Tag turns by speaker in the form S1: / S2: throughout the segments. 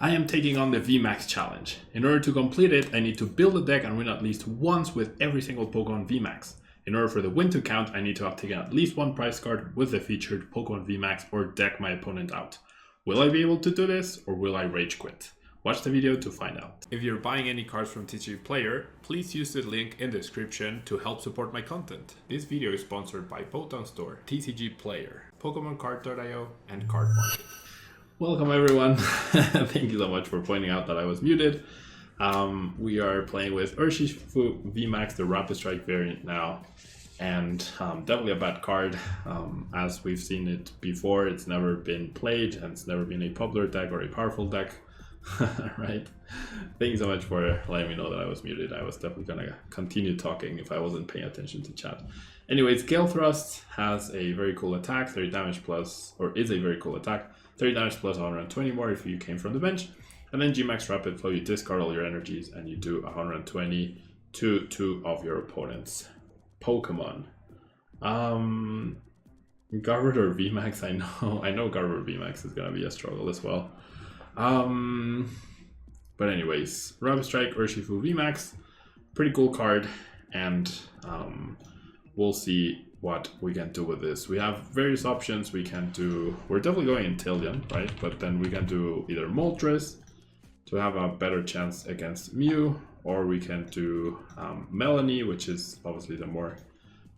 S1: I am taking on the VMAX challenge. In order to complete it, I need to build a deck and win at least once with every single Pokemon VMAX. In order for the win to count, I need to have taken at least one prize card with the featured Pokemon VMAX or deck my opponent out. Will I be able to do this, or will I rage quit? Watch the video to find out. If you're buying any cards from TCG Player, please use the link in the description to help support my content. This video is sponsored by Pokemon Store, TCG Player, PokemonCard.io, and Card Market. Welcome everyone. Thank you so much for pointing out that I was muted. We are playing with Urshifu VMAX, the Rapid Strike variant now, and definitely a bad card. As we've seen it before, it's never been played and it's never been a popular deck or a powerful deck. Right? Thank you so much for letting me know that I was muted. I was definitely gonna continue talking if I wasn't paying attention to chat. Anyways, Gale Thrust has a very cool attack, 30 damage plus, or is a very cool attack, 30 damage plus 120 more if you came from the bench. And then G-Max Rapid Flow, you discard all your energies and you do 120 to 2 of your opponent's Pokemon. Garvard or VMAX, I know Garvard VMAX is gonna be a struggle as well. But anyways, Rapid Strike Urshifu VMAX, pretty cool card, and we'll see what we can do with this. We have various options. We can do, we're definitely going Inteleon, right? But then we can do either Moltres to have a better chance against Mew, or we can do Melanie, which is obviously the more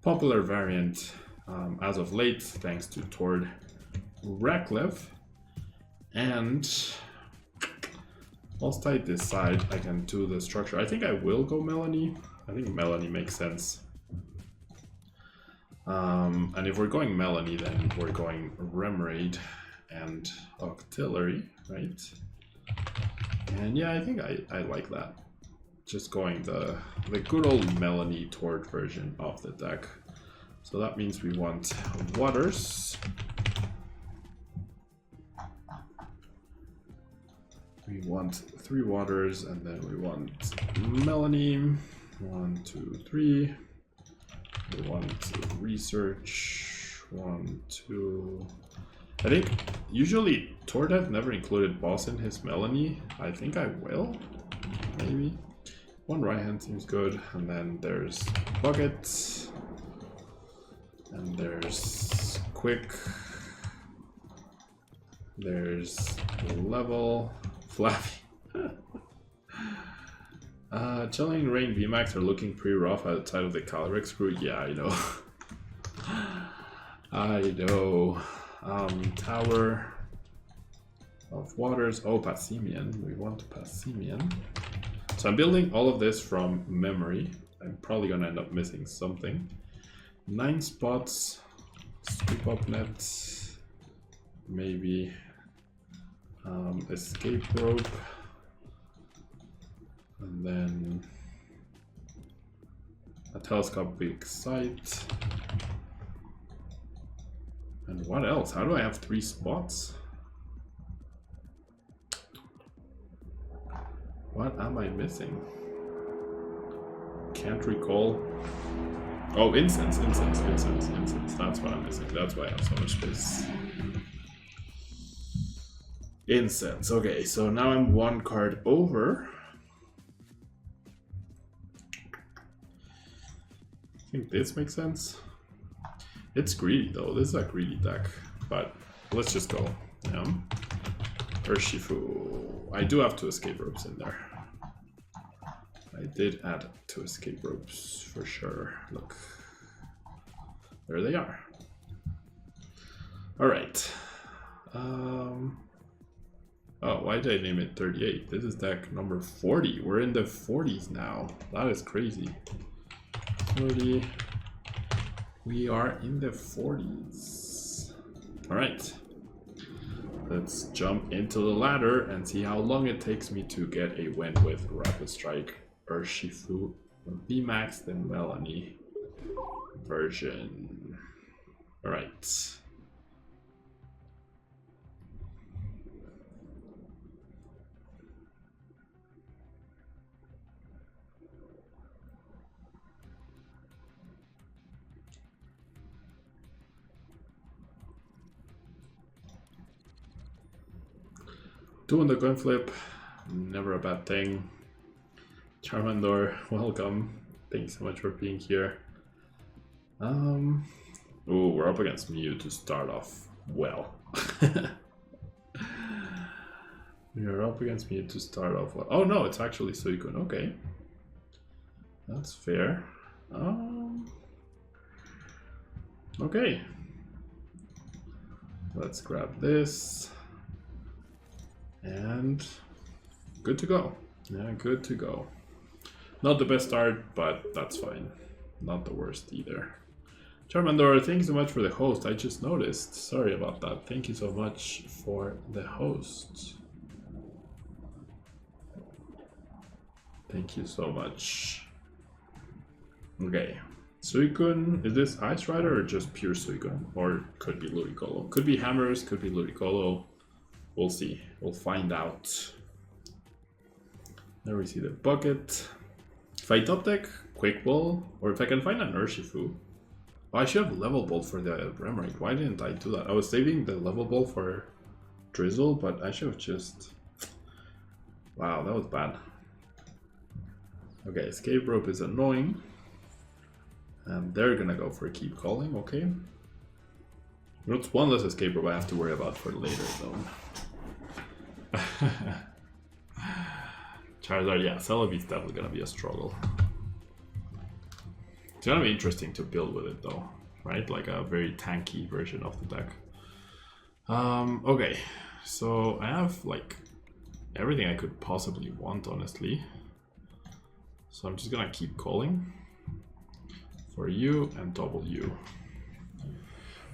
S1: popular variant as of late, thanks to Tord Ratcliffe. And whilst I decide, I can do the structure. I think I will go Melanie. I think Melanie makes sense. And if we're going Melanie, then we're going Remoraid and Octillery, right? And yeah, I think I like that. Just going the good old Melanie Tord version of the deck. So that means we want Waters. We want 3 Waters, and then we want Melanie. 1, 2, 3. We want Research. 1, 2. I think usually Tordev never included boss in his Melanie. I think I will, maybe. 1 right hand seems good, and then there's Bucket, and there's Quick, there's Level, Flappy. Chilling Rain VMAX are looking pretty rough outside of the Calyrex crew. Yeah, I know. I know. Tower of Waters. Oh, Passimian. We want Passimian. So I'm building all of this from memory. I'm probably gonna end up missing something. 9 spots. Scoop up net. Maybe. Escape rope. And then a telescopic sight. And what else? How do I have 3 spots? What am I missing? Can't recall. Oh, incense. That's what I'm missing. That's why I have so much space. Incense. Okay, so now I'm 1 card over. I think this makes sense. It's greedy though. This is a greedy deck, but let's just go. Urshifu. I do have 2 escape ropes in there. I did add 2 escape ropes for sure. Look, there they are. All right. Oh, why did I name it 38? This is deck number 40. We're in the 40s now. That is crazy. 40. We are in the 40s. All right. Let's jump into the ladder and see how long it takes me to get a win with Rapid Strike Urshifu VMAX, the Melanie version. All right. 2 on the coin flip, never a bad thing. Charmander, welcome. Thanks so much for being here. Oh, we're up against Mew to start off well. We're up against Mew to start off well. Oh no, it's actually Suicune. Okay, that's fair. Okay, let's grab this and good to go. Yeah, good to go. Not the best start, but that's fine. Not the worst either. Charmander, thank you so much for the host. I just noticed. Sorry about that. Thank you so much for the host. Thank you so much. Okay. Suicune, is this Ice Rider or just pure Suicune? Or could be Ludicolo. Could be Hammers, could be Ludicolo. We'll see. We'll find out. There we see the bucket. If I top deck Quick Ball, or if I can find an Urshifu. Oh, I should have Level Ball for the Remoraid. Why didn't I do that? I was saving the Level Ball for Drizzle, but I should have just... Wow, that was bad. Okay, Escape Rope is annoying. And they're gonna go for Keep Calling, okay. That's one less Escape Rope I have to worry about for later, though. Charizard, yeah, Celebi's definitely gonna be a struggle. It's gonna be interesting to build with it though, right? Like a very tanky version of the deck. Okay, so I have like everything I could possibly want, honestly. So I'm just gonna keep calling for you and double you.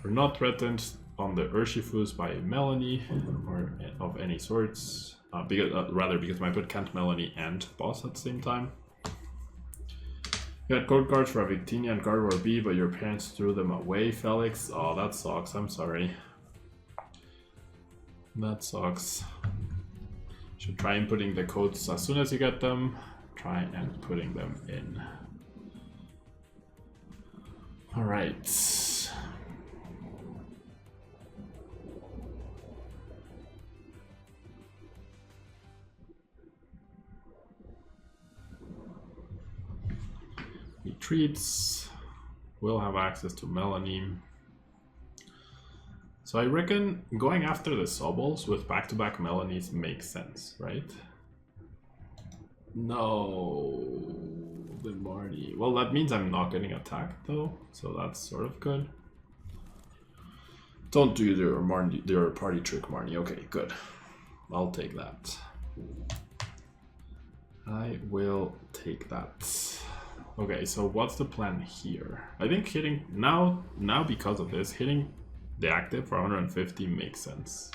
S1: We're not threatened on the Urshifus by Melanie or of any sorts. Because my put can't Melanie and boss at the same time. You had code cards for a Victini and Gardevoir B, but your parents threw them away, Felix. Oh, that sucks. I'm sorry. That sucks. Should try inputting the codes as soon as you get them. Try and putting them in. All right. Retreats will have access to Melanie. So I reckon going after the Sobbles with back-to-back Melanies makes sense, right? No, the Marnie. Well, that means I'm not getting attacked though, so that's sort of good. Don't do your party trick, Marnie. Okay, good. I'll take that. I will take that. Okay, so what's the plan here? I think hitting now because of this, hitting the active for 150 makes sense.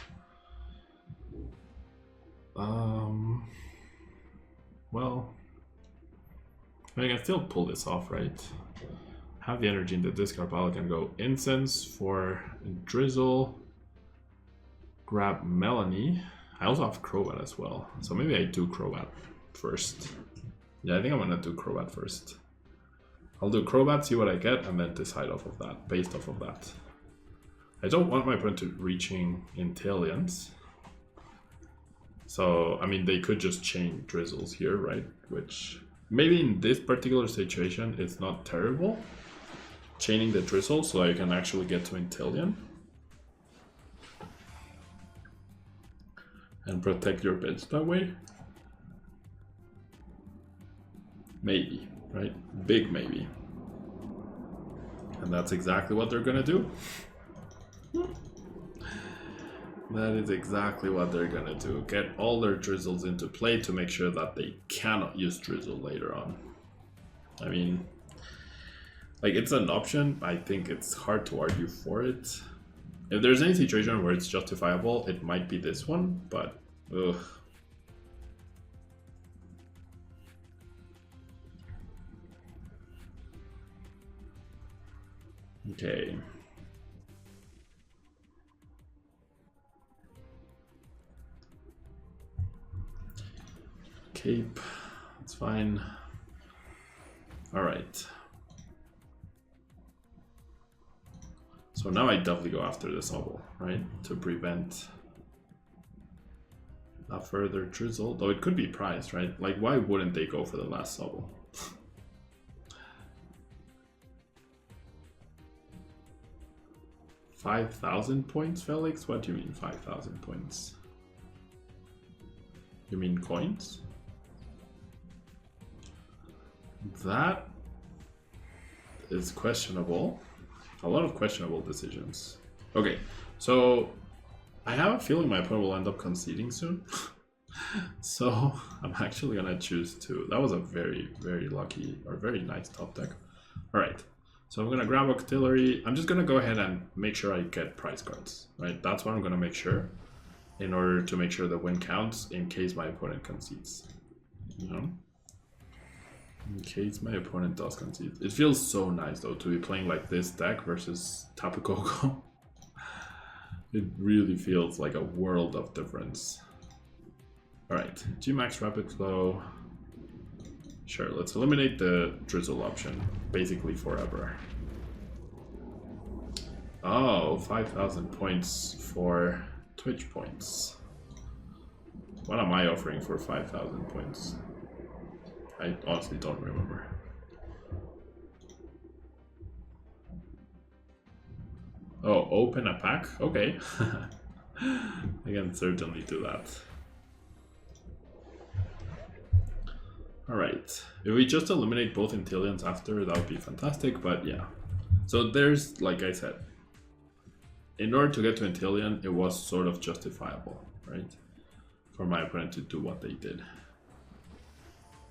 S1: Well, I can still pull this off, right? Have the energy in the discard pile. I can go Incense for Drizzle. Grab Melanie. I also have Crobat as well, so maybe I do Crobat first. Yeah, I think I'm gonna do Crobat first. I'll do Crobat, see what I get, and then decide off of that, based off of that. I don't want my opponent to reaching Inteleons. So, I mean, they could just chain Drizzles here, right? Which, maybe in this particular situation, it's not terrible. Chaining the Drizzle so I can actually get to Inteleon. And protect your bids that way. Maybe, right? Big maybe. And that's exactly what they're gonna do. That is exactly what they're gonna do. Get all their Drizzles into play to make sure that they cannot use Drizzle later on. I mean, like, it's an option. I think it's hard to argue for it. If there's any situation where it's justifiable, it might be this one, but ugh. Okay. Cape, that's fine. All right. So now I definitely go after the Sobble, right? To prevent a further drizzle, though it could be priced, right? Like, why wouldn't they go for the last Sobble? 5,000 points, Felix? What do you mean 5,000 points? You mean coins? That is questionable. A lot of questionable decisions. Okay, so I have a feeling my opponent will end up conceding soon. So I'm actually gonna choose to. That was a very, very lucky or very nice top deck. Alright, so I'm gonna grab Octillery. I'm just gonna go ahead and make sure I get prize cards, right? That's what I'm gonna make sure in order to make sure the win counts in case my opponent concedes. You know? In case my opponent does concede. It feels so nice though to be playing like this deck versus Tapu Koko. It really feels like a world of difference. Alright, G-Max Rapid Flow. Sure, let's eliminate the Drizzle option. Basically forever. Oh, 5,000 points for Twitch points. What am I offering for 5,000 points? I honestly don't remember. Oh, open a pack? Okay. I can certainly do that. Alright. If we just eliminate both Intillions after, that would be fantastic, but yeah. So there's, like I said, in order to get to Intillion, it was sort of justifiable, right? For my opponent to do what they did.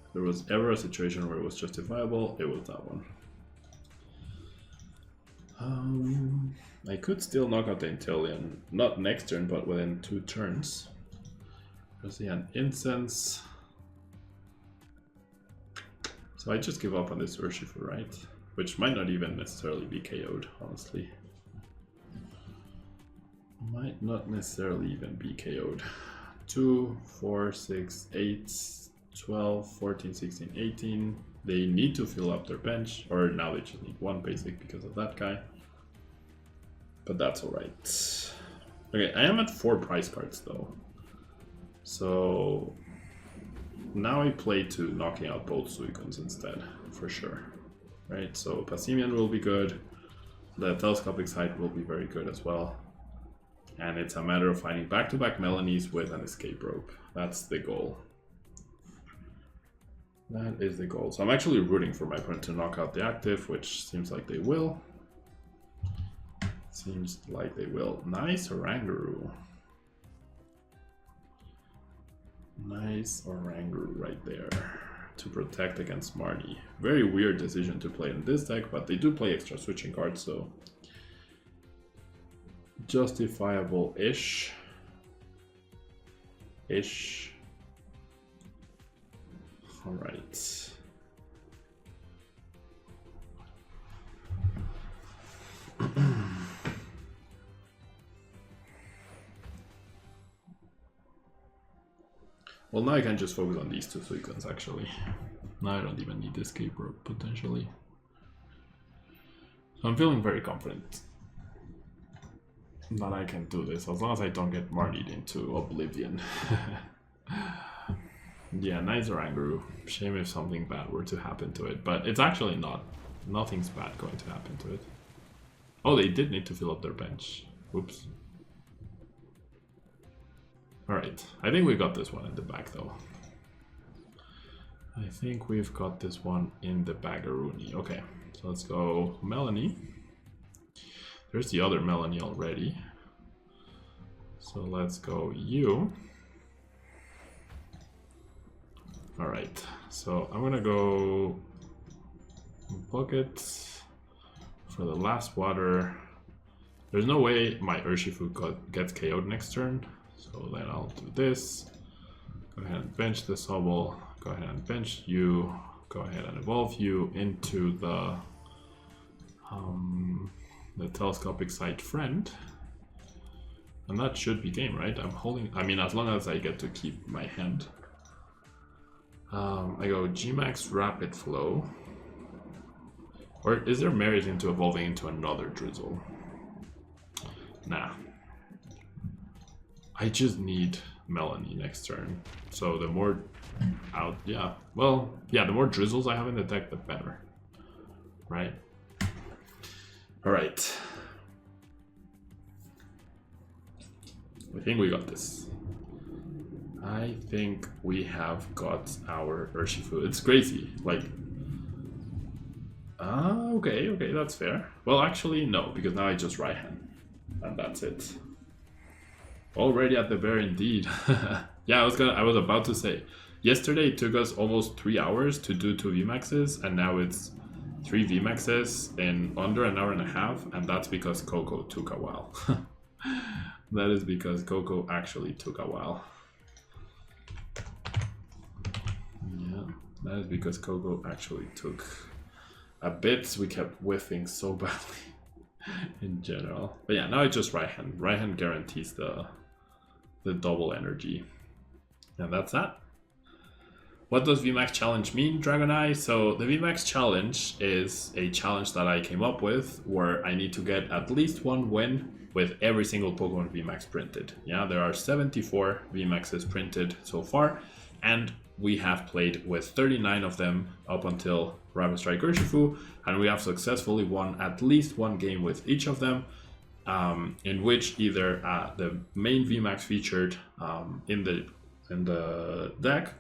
S1: If there was ever a situation where it was justifiable, it was that one. I could still knock out the Intillion, not next turn, but within 2 turns. There's an Incense. So I just give up on this Urshifu, right? Which might not even necessarily be KO'd, honestly. Might not necessarily even be KO'd. 2, 4, 6, 8, 12, 14, 16, 18. They need to fill up their bench, or now they just need 1 basic because of that guy. But that's alright. Okay, I am at 4 prize cards though. So now I play to knocking out both Suicuns instead, for sure. Right, so Passimian will be good. The Telescopic Sight will be very good as well. And it's a matter of finding back-to-back Melanies with an escape rope. That's the goal. That is the goal. So I'm actually rooting for my opponent to knock out the active, which seems like they will. Seems like they will. Nice Oranguru. Nice Oranguru right there to protect against Marnie. Very weird decision to play in this deck, but they do play extra switching cards, so justifiable-ish. Alright. Well, now I can just focus on these 2 Suicuns, actually. Now I don't even need the escape rope, potentially. So I'm feeling very confident that I can do this, as long as I don't get marnied into oblivion. Yeah, nice Oranguru. Shame if something bad were to happen to it, but it's actually not. Nothing's bad going to happen to it. Oh, they did need to fill up their bench. Oops. Alright, I think we got this one in the bag though. I think we've got this one in the bagaroony. Okay, so let's go Melanie. There's the other Melanie already. So let's go you. Alright, so I'm gonna go Bucket for the last water. There's no way my Urshifu gets KO'd next turn. So then I'll do this. Go ahead and bench the Sobble. Go ahead and bench you. Go ahead and evolve you into the Telescopic Sight friend. And that should be game, right? I'm holding, I mean, as long as I get to keep my hand. I go G-Max Rapid Flow. Or is there merit into evolving into another Drizzle? Nah. I just need Melanie next turn. So the more out, yeah, well, yeah, the more drizzles I have in the deck, the better, right? All right. I think we got this. I think we have got our Urshifu. It's crazy, like, okay, that's fair. Well, actually, no, because now I just right hand, and that's it. Already at the bear, indeed. Yeah, I was about to say, yesterday it took us almost 3 hours to do 2 VMAXs, and now it's 3 VMAXs in under an hour and a half, and that's because Coco took a while. That is because Coco actually took a while. Yeah, that is because Coco actually took a bit. We kept whiffing so badly in general. But yeah, now it's just right hand. Right hand guarantees the double energy. And that's that. What does VMAX challenge mean, Dragon Eye? So the VMAX challenge is a challenge that I came up with where I need to get at least 1 win with every single Pokemon VMAX printed. Yeah, there are 74 VMAXs printed so far, and we have played with 39 of them up until RAPID STRIKE URSHIFU, and we have successfully won at least 1 game with each of them, in which either the main VMAX featured in the deck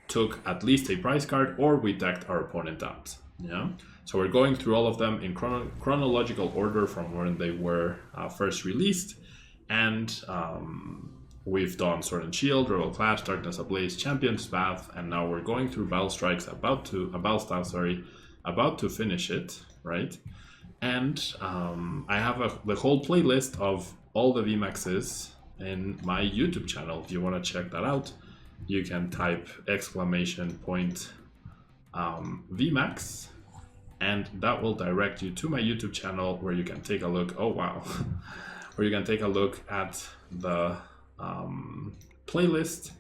S1: took at least a prize card, or we decked our opponent out. Yeah, so we're going through all of them in chronological order from when they were first released, and we've done Sword and Shield, Rebel Clash, Darkness Ablaze, Champion's Path, and now we're going through Battle Strikes, about to finish it, right? And I have the whole playlist of all the VMAXs in my YouTube channel. If you want to check that out, you can type !VMAX, and that will direct you to my YouTube channel where you can take a look. Oh wow. Where you can take a look at the playlist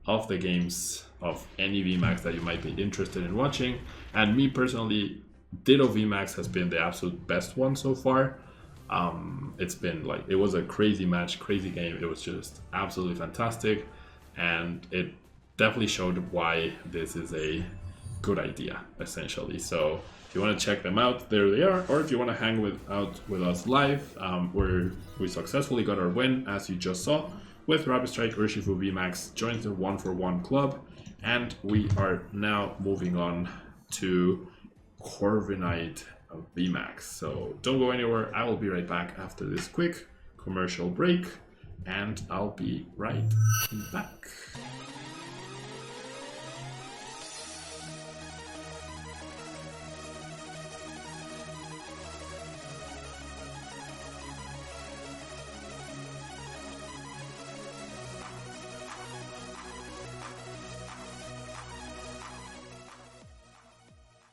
S1: of the games of any VMAX that you might be interested in watching. And me personally, Ditto VMAX has been the absolute best one so far. It's been like, it was a crazy match, crazy game. It was just absolutely fantastic, and it definitely showed why this is a good idea, essentially. So if you want to check them out, there they are. Or if you want to hang out with us live, where we successfully got our win, as you just saw, with RAPID STRIKE URSHIFU VMAX, joined the 1-for-1 club, and we are now moving on to Corviknight VMAX. So don't go anywhere. I will be right back after this quick commercial break, and I'll be right back.